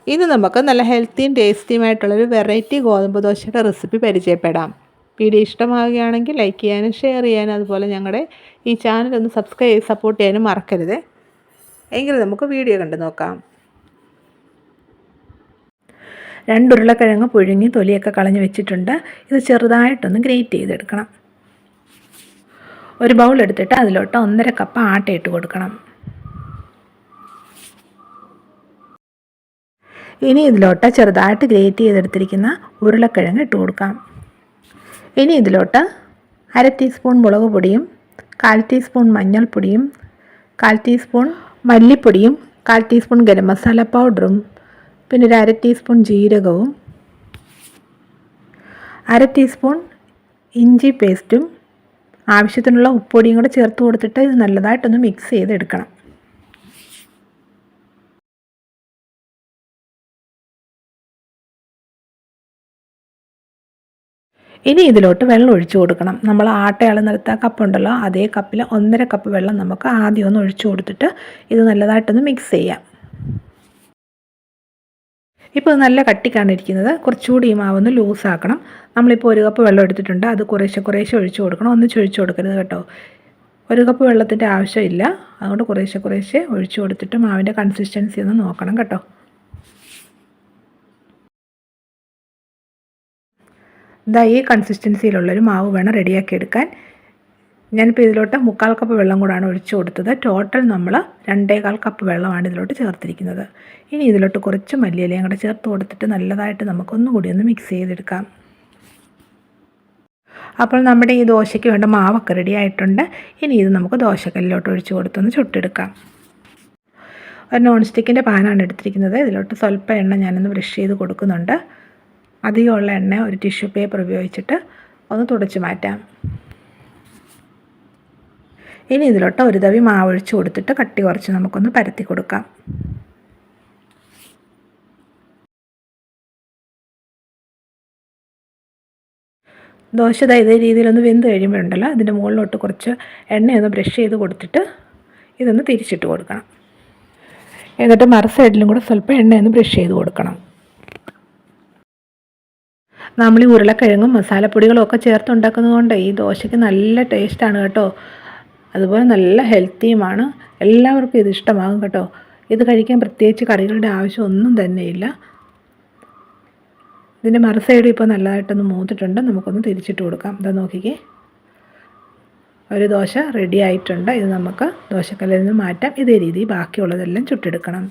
ഇന്ന് നമുക്ക് നല്ല ഹെൽത്തിയും ടേസ്റ്റിയുമായിട്ടുള്ളൊരു വെറൈറ്റി ഗോതമ്പ് ദോശയുടെ റെസിപ്പി പരിചയപ്പെടാം. വീഡിയോ ഇഷ്ടമാവുകയാണെങ്കിൽ ലൈക്ക് ചെയ്യാനും ഷെയർ ചെയ്യാനും അതുപോലെ ഞങ്ങളുടെ ഈ ചാനൽ ഒന്ന് സബ്സ്ക്രൈബ് ചെയ്ത് സപ്പോർട്ട് ചെയ്യാനും മറക്കരുത്. എങ്കിൽ നമുക്ക് വീഡിയോ കണ്ടു നോക്കാം. 2 ഉരുളക്കിഴങ്ങ് പുഴുങ്ങി തൊലിയൊക്കെ കളഞ്ഞ് വെച്ചിട്ടുണ്ട്. ഇത് ചെറുതായിട്ടൊന്ന് ഗ്രേറ്റ് ചെയ്തെടുക്കണം. ഒരു ബൗൾ എടുത്തിട്ട് അതിലോട്ട് 1.5 കപ്പ് ആട്ട ഇട്ട് കൊടുക്കണം. ഇനി ഇതിലോട്ട് ചെറുതായിട്ട് ഗ്രേറ്റ് ചെയ്തെടുത്തിരിക്കുന്ന ഉരുളക്കിഴങ്ങ് ഇട്ട് കൊടുക്കാം. ഇനി ഇതിലോട്ട് 1/2 ടീസ്പൂൺ മുളക് പൊടിയും 1/4 ടീസ്പൂൺ മഞ്ഞൾപ്പൊടിയും 1/4 ടീസ്പൂൺ മല്ലിപ്പൊടിയും 1/4 ടീസ്പൂൺ ഗരം മസാല പൗഡറും പിന്നെ ഒരു 1/2 ടീസ്പൂൺ ജീരകവും 1/2 ടീസ്പൂൺ ഇഞ്ചി പേസ്റ്റും ആവശ്യത്തിനുള്ള ഉപ്പൊടിയും കൂടെ ചേർത്ത് കൊടുത്തിട്ട് ഇത് നല്ലതായിട്ടൊന്ന് മിക്സ് ചെയ്തെടുക്കണം. ഇനി ഇതിലോട്ട് വെള്ളം ഒഴിച്ചു കൊടുക്കണം. നമ്മൾ ആട്ട അളന്നെടുത്ത കപ്പുണ്ടല്ലോ, അതേ കപ്പിൽ 1.5 കപ്പ് വെള്ളം നമുക്ക് ആദ്യം ഒന്ന് ഒഴിച്ചു കൊടുത്തിട്ട് ഇത് നല്ലതായിട്ടൊന്ന് മിക്സ് ചെയ്യാം. ഇപ്പോൾ നല്ല കട്ടിക്കാണ് ഇരിക്കുന്നത്. കുറച്ചുകൂടി ഈ മാവൊന്ന് ലൂസാക്കണം. നമ്മളിപ്പോൾ 1 കപ്പ് വെള്ളം എടുത്തിട്ടുണ്ട്. അത് കുറേശ്ശെ ഒഴിച്ചു കൊടുക്കണം. ഒന്നിച്ച് ഒഴിച്ചു കൊടുക്കരുത് കേട്ടോ. 1 കപ്പ് വെള്ളത്തിൻ്റെ ആവശ്യമില്ല. അതുകൊണ്ട് കുറേശ്ശെ ഒഴിച്ചു കൊടുത്തിട്ട് മാവിൻ്റെ കൺസിസ്റ്റൻസി ഒന്ന് നോക്കണം കേട്ടോ. ഇതാ ഈ കൺസിസ്റ്റൻസിയിലുള്ളൊരു മാവ് വേണം റെഡിയാക്കി എടുക്കാൻ. ഞാനിപ്പോൾ ഇതിലോട്ട് 1/4 കപ്പ് വെള്ളം കൂടാണ് ഒഴിച്ചു കൊടുത്തത്. ടോട്ടൽ നമ്മൾ 2.25 കപ്പ് വെള്ളമാണ് ഇതിലോട്ട് ചേർത്തിരിക്കുന്നത്. ഇനി ഇതിലോട്ട് കുറച്ച് മല്ലിയിലയും കൂടെ ചേർത്ത് കൊടുത്തിട്ട് നല്ലതായിട്ട് നമുക്കൊന്നുകൂടി ഒന്ന് മിക്സ് ചെയ്തെടുക്കാം. അപ്പോൾ നമ്മുടെ ഈ ദോശയ്ക്ക് വേണ്ട മാവൊക്കെ റെഡി ആയിട്ടുണ്ട്. ഇനി ഇത് നമുക്ക് ദോശക്കല്ലിലോട്ട് ഒഴിച്ചു കൊടുത്തൊന്ന് ചുട്ടെടുക്കാം. ഒരു നോൺ സ്റ്റിക്കിൻ്റെ പാനാണ് എടുത്തിരിക്കുന്നത്. ഇതിലോട്ട് സ്വല്പം എണ്ണ ഞാനൊന്ന് ബ്രഷ് ചെയ്ത് കൊടുക്കുന്നുണ്ട്. അധികമുള്ള എണ്ണ ഒരു ടിഷ്യൂ പേപ്പർ ഉപയോഗിച്ചിട്ട് ഒന്ന് തുടച്ച് മാറ്റാം. ഇനി ഇതിലോട്ട് ഒരു തവി മാവ് ഒഴിച്ച് കൊടുത്തിട്ട് കട്ടി കുറച്ച് നമുക്കൊന്ന് പരത്തി കൊടുക്കാം. ദോശ ഇതേ രീതിയിലൊന്ന് വെന്ത് കഴിയുമ്പോഴുണ്ടല്ലോ, ഇതിൻ്റെ മുകളിലോട്ട് കുറച്ച് എണ്ണയൊന്ന് ബ്രഷ് ചെയ്ത് കൊടുത്തിട്ട് ഇതൊന്ന് തിരിച്ചിട്ട് കൊടുക്കണം. എന്നിട്ട് മറു സൈഡിലും കൂടെ സ്വല്പം എണ്ണയൊന്ന് ബ്രഷ് ചെയ്ത് കൊടുക്കണം. നമ്മൾ ഈ ഉരുളക്കിഴങ്ങും മസാലപ്പൊടികളും ഒക്കെ ചേർത്തുണ്ടാക്കുന്നത് കൊണ്ട് ഈ ദോശയ്ക്ക് നല്ല ടേസ്റ്റാണ് കേട്ടോ. അതുപോലെ നല്ല ഹെൽത്തിയുമാണ്. എല്ലാവർക്കും ഇത് ഇഷ്ടമാകും കേട്ടോ. ഇത് കഴിക്കാൻ പ്രത്യേകിച്ച് കറികളുടെ ആവശ്യം ഒന്നും തന്നെയില്ല. ഇതിൻ്റെ മറു സൈഡ് ഇപ്പോൾ നല്ലതായിട്ടൊന്ന് മൂത്തിട്ടുണ്ട്. നമുക്കൊന്ന് തിരിച്ചിട്ട് കൊടുക്കാം. ഇതാ നോക്കിക്കേ, ഒരു ദോശ റെഡി ആയിട്ടുണ്ട്. ഇത് നമുക്ക് ദോശക്കല്ലിൽ നിന്ന് മാറ്റാം. ഇതേ രീതി ബാക്കിയുള്ളതെല്ലാം ചുട്ടെടുക്കണം.